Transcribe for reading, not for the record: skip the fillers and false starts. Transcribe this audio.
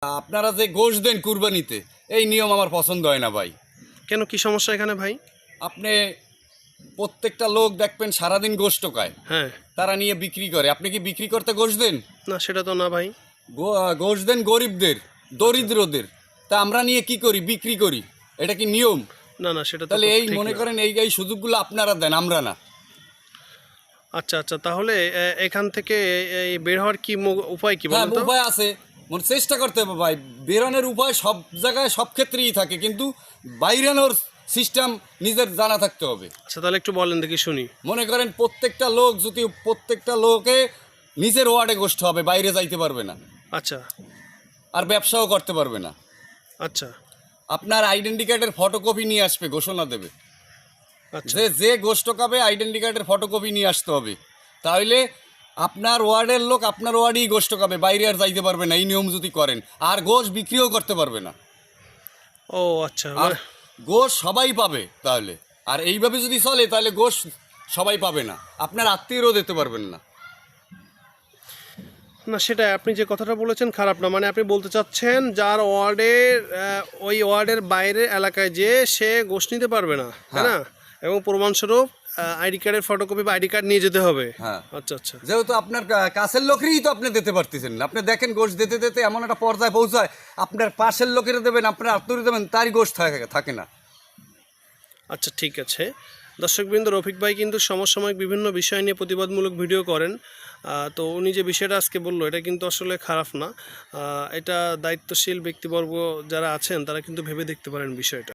আপনারা যে গোশ দেন কুরবানিতে, এই নিয়ম আমার পছন্দ হয় না ভাই। কেন, কি সমস্যা এখানে ভাই? আপনি প্রত্যেকটা লোক দেখবেন সারাদিন গোশ টোকায়, হ্যাঁ। তারা নিয়ে বিক্রি করে। আপনি কি বিক্রি করতে গোশ দেন? না, সেটা তো না ভাই। গোশ দেন গরিবদের, দরিদ্রদের। তা আমরা নিয়ে কি করি? বিক্রি করি। এটা কি নিয়ম? না না, সেটা তো তাহলে এই ঠিক মনে না। করেন এই সুযোগগুলো আপনারা দেন, আমরা না। আচ্ছা আচ্ছা, তাহলে এখান থেকে এই বের হওয়ার কি উপায় কি হ্যাঁ, বলেন তো? উপায় আছে, চেষ্টা করতে হবে ভাই। বেরোনোর উপায় সব জায়গায় সব ক্ষেত্রেই থাকে, কিন্তু বাইরানোর সিস্টেম নিজের জানা থাকতে হবে। আচ্ছা, তাহলে একটু বলেন দেখি শুনি। মনে করেন প্রত্যেকটা লোকে নিজের ওয়ার্ডে গোষ্ঠ হবে, বাইরে যাইতে পারবে না, আচ্ছা আর ব্যবসাও করতে পারবে না। আচ্ছা আপনার আইডেন্টি কার্ডের ফটোকপি নিয়ে আসবে, ঘোষণা দেবে আচ্ছা। যে গোষ্ঠ কাবে আইডেন্টি কার্ডের ফটোকপি নিয়ে আসতে হবে। তাহলে আপনার ওয়ার্ডের লোক আপনার ওয়ার্ডেই গোষ্ঠ কাবে, বাইরে আর যাইতে পারবে না, এই নিয়ম যদি করেন। আর গোশ বিক্রিও করতে পারবে না। ও আচ্ছা, আর গোশ সবাই পাবে তাহলে। আর এইভাবে যদি চলে তাহলে গোশ সবাই পাবে না, আপনার আত্মীয়রাও দিতে পারবেন না। না সেটাই, আপনি যে কথাটা বলেছেন খারাপ না, মানে আপনি বলতে চাচ্ছেন যার ওয়ার্ডের ওই ওয়ার্ডের বাইরের এলাকায় যে সে গোশ নিতে পারবে না, তাই না? এবং প্রমাণস্বরূপ আইডি কার্ডের ফটোকপি বা আইডি কার্ড নিয়ে যেতে হবে। হ্যাঁ, আচ্ছা আচ্ছা। যেহেতু আপনার কাছের লোকেরই তো আপনি দিতে পারতেছেন না। আপনি দেখেন গোশ দিতে দিতে এমন একটা পর্যায়ে পৌঁছায়, আপনার পাশের লোকেরা দেবেন, আপনার আত্মীয় দেবেন, তারই গোশ থাকে না। আচ্ছা ঠিক আছে। দর্শকবৃন্দ, রফিক ভাই কিন্তু সমসাময়িক বিভিন্ন বিষয় নিয়ে প্রতিবাদমূলক ভিডিও করেন। তো উনি যে বিষয়টা আজকে বললো এটা কিন্তু আসলে খারাপ না। এটা দায়িত্বশীল ব্যক্তিবর্গ যারা আছেন তারা কিন্তু ভেবে দেখতে পারেন বিষয়টা।